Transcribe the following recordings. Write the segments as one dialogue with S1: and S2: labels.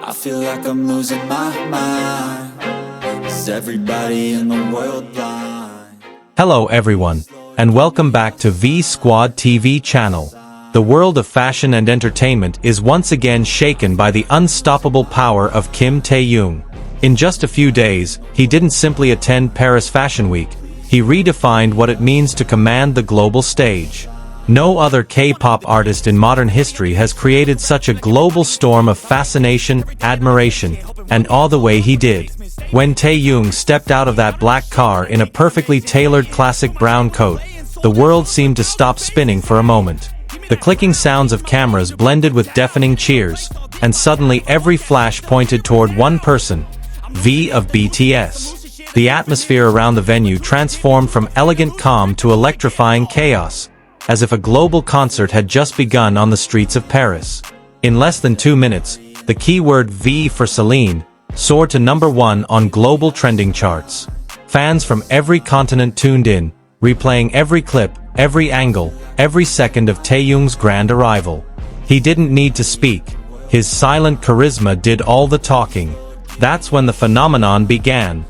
S1: I feel like I'm losing my mind. Is everybody in the world blind?
S2: Hello everyone, and welcome back to V Squad TV channel. The world of fashion and entertainment is once again shaken by the unstoppable power of Kim Taehyung. In just a few days, he didn't simply attend Paris Fashion Week, he redefined what it means to command the global stage. No other K-pop artist in modern history has created such a global storm of fascination, admiration, and awe the way he did. When Taehyung stepped out of that black car in a perfectly tailored classic brown coat, the world seemed to stop spinning for a moment. The clicking sounds of cameras blended with deafening cheers, and suddenly every flash pointed toward one person, V of BTS. The atmosphere around the venue transformed from elegant calm to electrifying chaos, as if a global concert had just begun on the streets of Paris. In less than 2 minutes, the keyword V for Celine soared to #1 on global trending charts. Fans from every continent tuned in, replaying every clip, every angle, every second of Taehyung's grand arrival. He didn't need to speak. His silent charisma did all the talking. That's when the phenomenon began.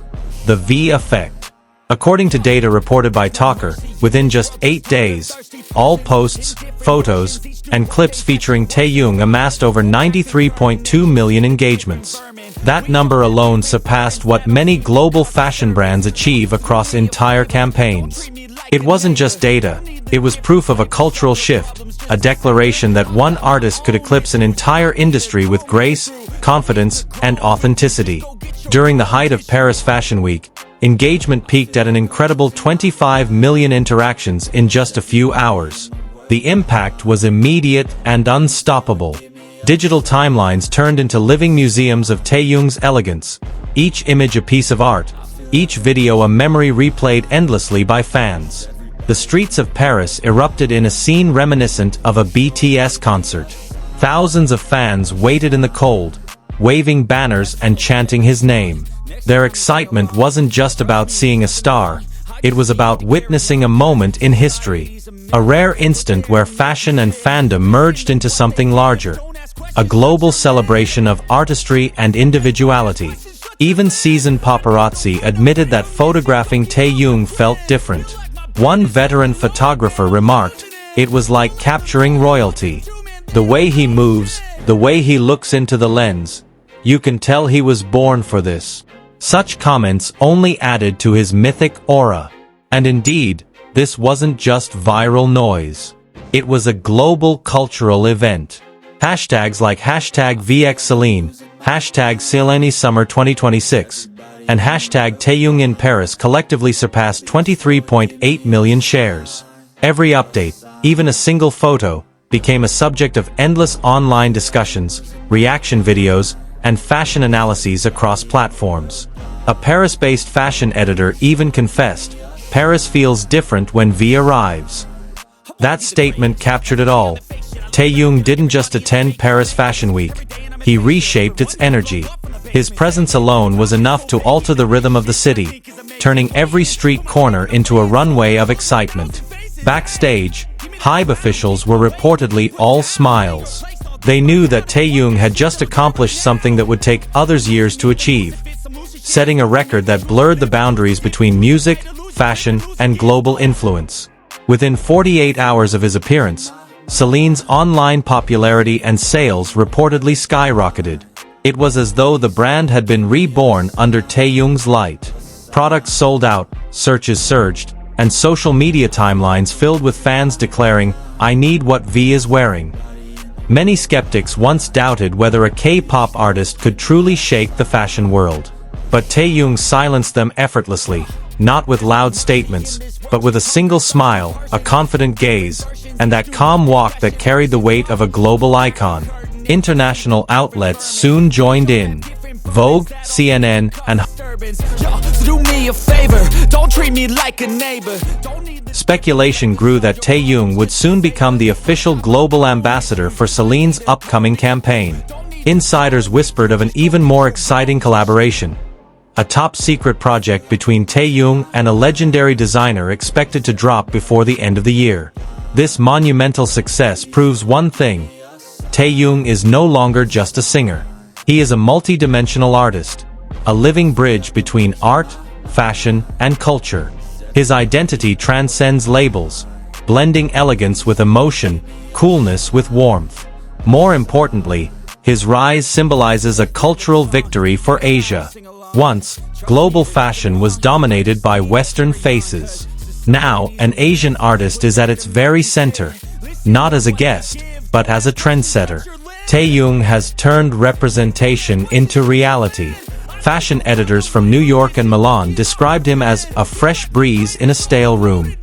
S2: The V effect. According to data reported by Talker, within just 8 days, all posts, photos, and clips featuring Taehyung amassed over 93.2 million engagements. That number alone surpassed what many global fashion brands achieve across entire campaigns. It wasn't just data, it was proof of a cultural shift, a declaration that one artist could eclipse an entire industry with grace, confidence, and authenticity. During the height of Paris Fashion Week, engagement peaked at an incredible 25 million interactions in just a few hours. The impact was immediate and unstoppable. Digital timelines turned into living museums of Taehyung's elegance, each image a piece of art, each video a memory replayed endlessly by fans. The streets of Paris erupted in a scene reminiscent of a BTS concert. Thousands of fans waited in the cold, waving banners and chanting his name. Their excitement wasn't just about seeing a star, it was about witnessing a moment in history. A rare instant where fashion and fandom merged into something larger. A global celebration of artistry and individuality. Even seasoned paparazzi admitted that photographing Taehyung felt different. One veteran photographer remarked, "It was like capturing royalty. The way he moves, the way he looks into the lens. You can tell he was born for this." Such comments only added to his mythic aura. And indeed, this wasn't just viral noise. It was a global cultural event. Hashtags like #VXCeline, #CelineSummer 2026, and #Taehyung in Paris collectively surpassed 23.8 million shares. Every update, even a single photo, became a subject of endless online discussions, reaction videos, and fashion analyses across platforms. A Paris-based fashion editor even confessed, "Paris feels different when V arrives." That statement captured it all. Taehyung didn't just attend Paris Fashion Week, he reshaped its energy. His presence alone was enough to alter the rhythm of the city, turning every street corner into a runway of excitement. Backstage, HYBE officials were reportedly all smiles. They knew that Taehyung had just accomplished something that would take others years to achieve, setting a record that blurred the boundaries between music, fashion, and global influence. Within 48 hours of his appearance, Celine's online popularity and sales reportedly skyrocketed. It was as though the brand had been reborn under Taehyung's light. Products sold out, searches surged, and social media timelines filled with fans declaring, "I need what V is wearing." Many skeptics once doubted whether a K-pop artist could truly shake the fashion world. But Taehyung silenced them effortlessly, not with loud statements, but with a single smile, a confident gaze, and that calm walk that carried the weight of a global icon. International outlets soon joined in. Vogue, CNN, and speculation grew that Taehyung would soon become the official global ambassador for Celine's upcoming campaign. Insiders whispered of an even more exciting collaboration. A top-secret project between Taehyung and a legendary designer expected to drop before the end of the year. This monumental success proves one thing: Taehyung is no longer just a singer. He is a multi-dimensional artist, a living bridge between art, fashion, and culture. His identity transcends labels, blending elegance with emotion, coolness with warmth. More importantly, his rise symbolizes a cultural victory for Asia. Once, global fashion was dominated by Western faces. Now, an Asian artist is at its very center, not as a guest, but as a trendsetter. Taehyung has turned representation into reality. Fashion editors from New York and Milan described him as a fresh breeze in a stale room.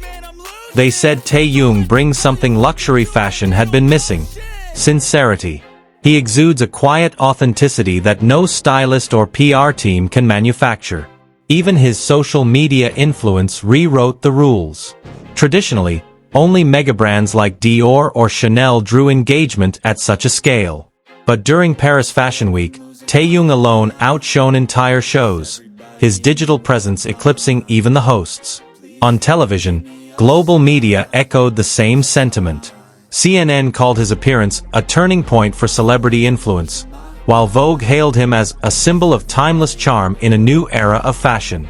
S2: They said Taehyung brings something luxury fashion had been missing: sincerity. He exudes a quiet authenticity that no stylist or PR team can manufacture. Even his social media influence rewrote the rules. Traditionally, only megabrands like Dior or Chanel drew engagement at such a scale. But during Paris Fashion Week, Taehyung alone outshone entire shows, his digital presence eclipsing even the hosts. On television, global media echoed the same sentiment. CNN called his appearance a turning point for celebrity influence, while Vogue hailed him as a symbol of timeless charm in a new era of fashion.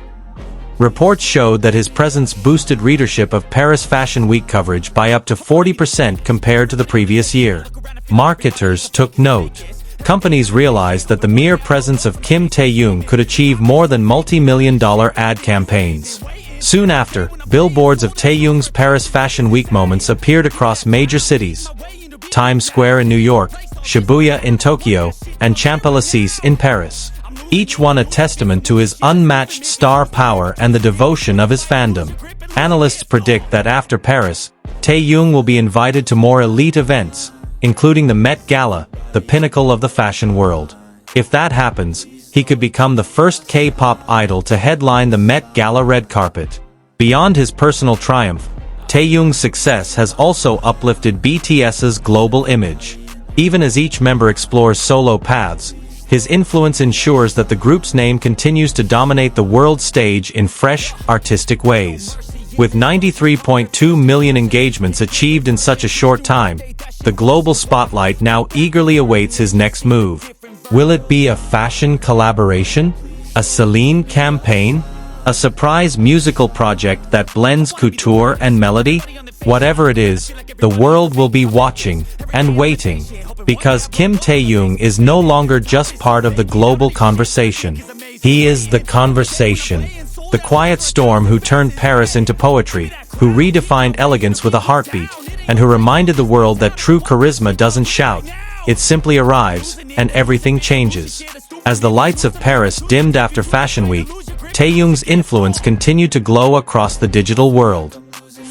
S2: Reports showed that his presence boosted readership of Paris Fashion Week coverage by up to 40% compared to the previous year. Marketers took note. Companies realized that the mere presence of Kim Taehyung could achieve more than multi-million-dollar ad campaigns. Soon after, billboards of Taehyung's Paris Fashion Week moments appeared across major cities: Times Square in New York, Shibuya in Tokyo, and Champs-Élysées in Paris. Each one a testament to his unmatched star power and the devotion of his fandom. Analysts predict that after Paris, Taehyung will be invited to more elite events, including the Met Gala, the pinnacle of the fashion world. If that happens, he could become the first K-pop idol to headline the Met Gala red carpet. Beyond his personal triumph, Taehyung's success has also uplifted BTS's global image. Even as each member explores solo paths, his influence ensures that the group's name continues to dominate the world stage in fresh, artistic ways. With 93.2 million engagements achieved in such a short time, the global spotlight now eagerly awaits his next move. Will it be a fashion collaboration? A Celine campaign? A surprise musical project that blends couture and melody? Whatever it is, the world will be watching and waiting, because Kim Taehyung is no longer just part of the global conversation. He is the conversation. The quiet storm who turned Paris into poetry, who redefined elegance with a heartbeat, and who reminded the world that true charisma doesn't shout. It simply arrives, and everything changes. As the lights of Paris dimmed after Fashion Week, Taehyung's influence continued to glow across the digital world.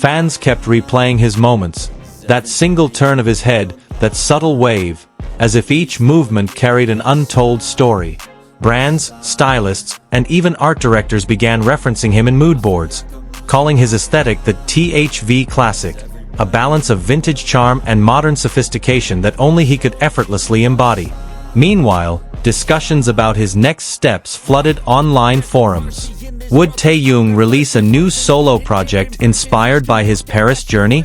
S2: Fans kept replaying his moments, that single turn of his head, that subtle wave, as if each movement carried an untold story. Brands, stylists, and even art directors began referencing him in mood boards, calling his aesthetic the THV classic, a balance of vintage charm and modern sophistication that only he could effortlessly embody. Meanwhile, discussions about his next steps flooded online forums. Would Taehyung release a new solo project inspired by his Paris journey?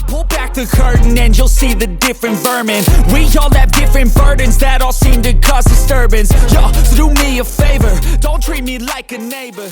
S1: Pull back the curtain and you'll see the different vermin. We all have different burdens that all seem to cause disturbance. Yo, so do me a favor, don't treat me like a neighbor.